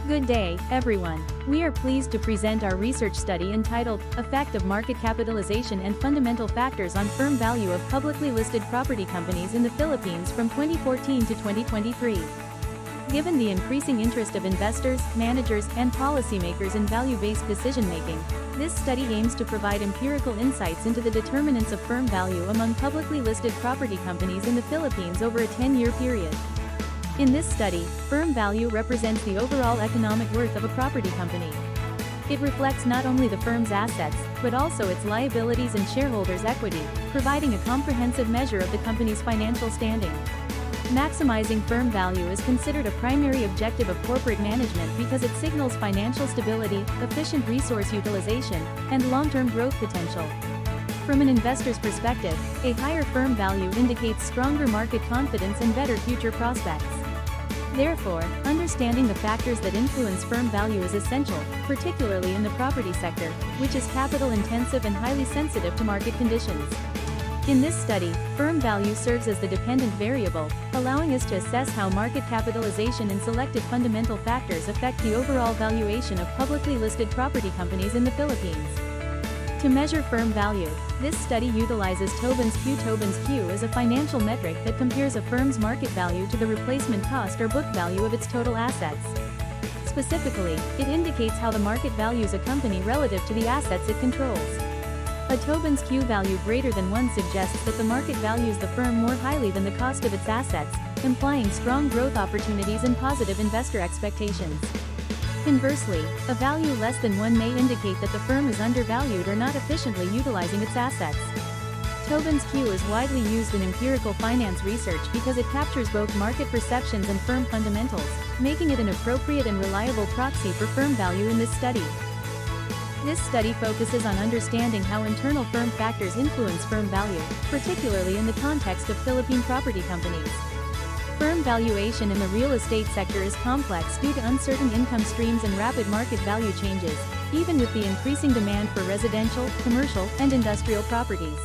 Good day, everyone. We are pleased to present our research study entitled, Effect of Market Capitalization and Fundamental Factors on Firm Value of Publicly Listed Property Companies in the Philippines from 2014 to 2023. Given the increasing interest of investors, managers, and policymakers in value-based decision-making, this study aims to provide empirical insights into the determinants of firm value among publicly listed property companies in the Philippines over a 10-year period. In this study, firm value represents the overall economic worth of a property company. It reflects not only the firm's assets, but also its liabilities and shareholders' equity, providing a comprehensive measure of the company's financial standing. Maximizing firm value is considered a primary objective of corporate management because it signals financial stability, efficient resource utilization, and long-term growth potential. From an investor's perspective, a higher firm value indicates stronger market confidence and better future prospects. Therefore, understanding the factors that influence firm value is essential, particularly in the property sector, which is capital-intensive and highly sensitive to market conditions. In this study, firm value serves as the dependent variable, allowing us to assess how market capitalization and selected fundamental factors affect the overall valuation of publicly listed property companies in the Philippines. To measure firm value, this study utilizes Tobin's Q. Tobin's Q is a financial metric that compares a firm's market value to the replacement cost or book value of its total assets. Specifically, it indicates how the market values a company relative to the assets it controls. A Tobin's Q value greater than 1 suggests that the market values the firm more highly than the cost of its assets, implying strong growth opportunities and positive investor expectations. Conversely, a value less than 1 may indicate that the firm is undervalued or not efficiently utilizing its assets. Tobin's Q is widely used in empirical finance research because it captures both market perceptions and firm fundamentals, making it an appropriate and reliable proxy for firm value in this study. This study focuses on understanding how internal firm factors influence firm value, particularly in the context of Philippine property companies. Firm valuation in the real estate sector is complex due to uncertain income streams and rapid market value changes, even with the increasing demand for residential, commercial, and industrial properties.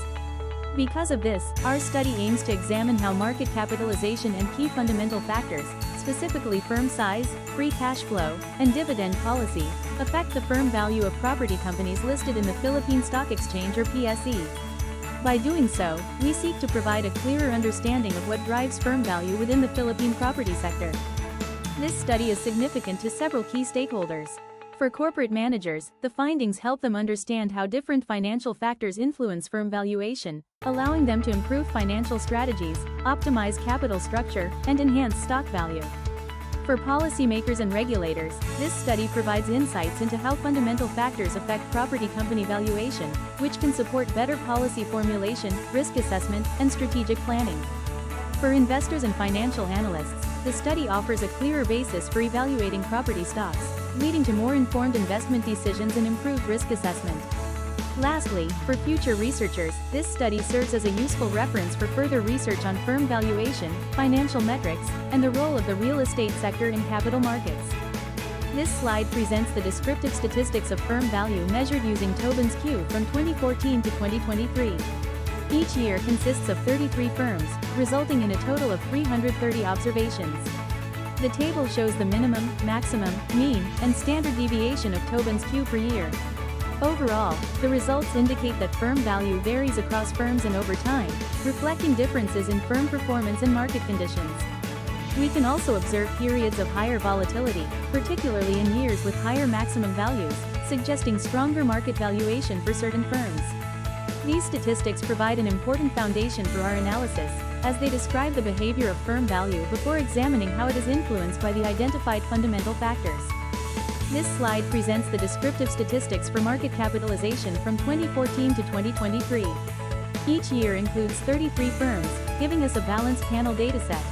Because of this, our study aims to examine how market capitalization and key fundamental factors, specifically firm size, free cash flow, and dividend policy, affect the firm value of property companies listed in the Philippine Stock Exchange or PSE. By doing so, we seek to provide a clearer understanding of what drives firm value within the Philippine property sector. This study is significant to several key stakeholders. For corporate managers, the findings help them understand how different financial factors influence firm valuation, allowing them to improve financial strategies, optimize capital structure, and enhance stock value. For policymakers and regulators, this study provides insights into how fundamental factors affect property company valuation, which can support better policy formulation, risk assessment, and strategic planning. For investors and financial analysts, the study offers a clearer basis for evaluating property stocks, leading to more informed investment decisions and improved risk assessment. Lastly, for future researchers, this study serves as a useful reference for further research on firm valuation, financial metrics, and the role of the real estate sector in capital markets. This slide presents the descriptive statistics of firm value measured using Tobin's Q from 2014 to 2023. Each year consists of 33 firms, resulting in a total of 330 observations. The table shows the minimum, maximum, mean, and standard deviation of Tobin's Q per year. Overall, the results indicate that firm value varies across firms and over time, reflecting differences in firm performance and market conditions. We can also observe periods of higher volatility, particularly in years with higher maximum values, suggesting stronger market valuation for certain firms. These statistics provide an important foundation for our analysis, as they describe the behavior of firm value before examining how it is influenced by the identified fundamental factors. This slide presents the descriptive statistics for market capitalization from 2014 to 2023. Each year includes 33 firms, giving us a balanced panel dataset.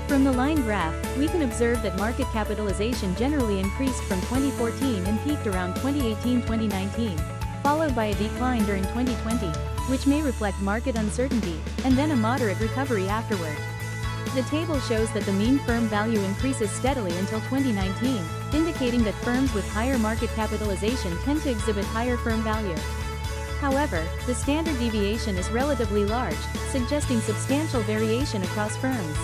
From the line graph, we can observe that market capitalization generally increased from 2014 and peaked around 2018-2019, followed by a decline during 2020, which may reflect market uncertainty, and then a moderate recovery afterward. The table shows that the mean firm value increases steadily until 2019, indicating that firms with higher market capitalization tend to exhibit higher firm value. However, the standard deviation is relatively large, suggesting substantial variation across firms.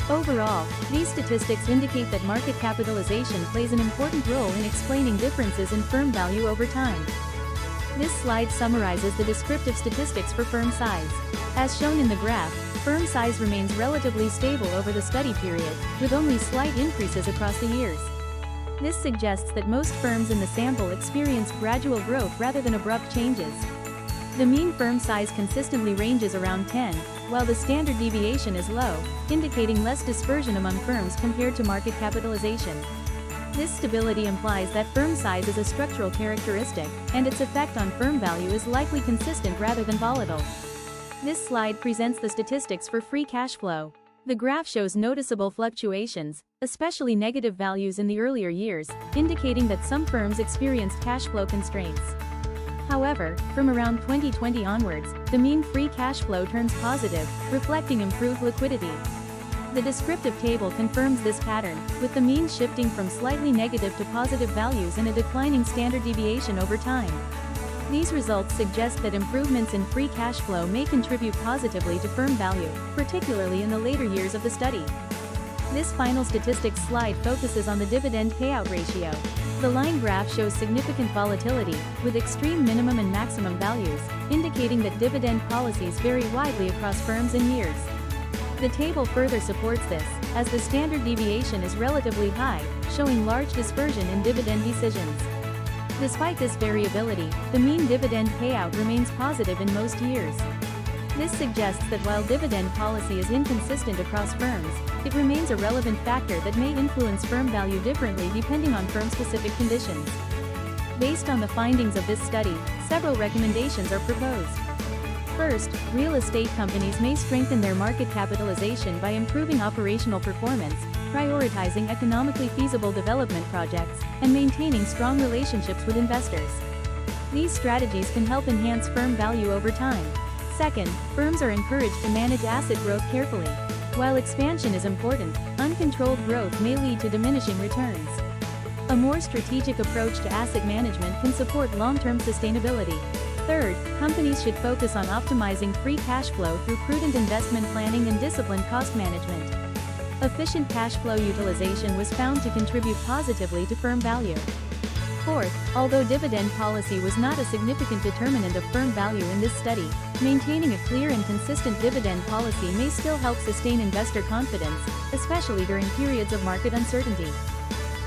Overall, these statistics indicate that market capitalization plays an important role in explaining differences in firm value over time. This slide summarizes the descriptive statistics for firm size. As shown in the graph, firm size remains relatively stable over the study period, with only slight increases across the years. This suggests that most firms in the sample experienced gradual growth rather than abrupt changes. The mean firm size consistently ranges around 10, while the standard deviation is low, indicating less dispersion among firms compared to market capitalization. This stability implies that firm size is a structural characteristic, and its effect on firm value is likely consistent rather than volatile. This slide presents the statistics for free cash flow. The graph shows noticeable fluctuations, especially negative values in the earlier years, indicating that some firms experienced cash flow constraints. However, from around 2020 onwards, the mean free cash flow turns positive, reflecting improved liquidity. The descriptive table confirms this pattern, with the mean shifting from slightly negative to positive values and a declining standard deviation over time. These results suggest that improvements in free cash flow may contribute positively to firm value, particularly in the later years of the study. This final statistics slide focuses on the dividend payout ratio. The line graph shows significant volatility, with extreme minimum and maximum values, indicating that dividend policies vary widely across firms and years. The table further supports this, as the standard deviation is relatively high, showing large dispersion in dividend decisions. Despite this variability, the mean dividend payout remains positive in most years. This suggests that while dividend policy is inconsistent across firms, it remains a relevant factor that may influence firm value differently depending on firm-specific conditions. Based on the findings of this study, several recommendations are proposed. First, real estate companies may strengthen their market capitalization by improving operational performance, prioritizing economically feasible development projects, and maintaining strong relationships with investors. These strategies can help enhance firm value over time. Second, firms are encouraged to manage asset growth carefully. While expansion is important, uncontrolled growth may lead to diminishing returns. A more strategic approach to asset management can support long-term sustainability. Third, companies should focus on optimizing free cash flow through prudent investment planning and disciplined cost management. Efficient cash flow utilization was found to contribute positively to firm value. Fourth, although dividend policy was not a significant determinant of firm value in this study, maintaining a clear and consistent dividend policy may still help sustain investor confidence, especially during periods of market uncertainty.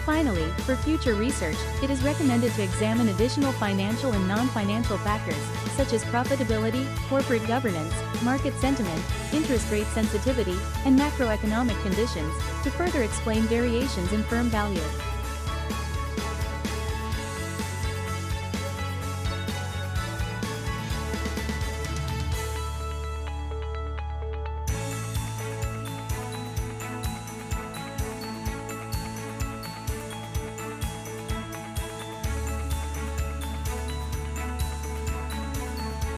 Finally, for future research, it is recommended to examine additional financial and non-financial factors, such as profitability, corporate governance, market sentiment, interest rate sensitivity, and macroeconomic conditions, to further explain variations in firm value.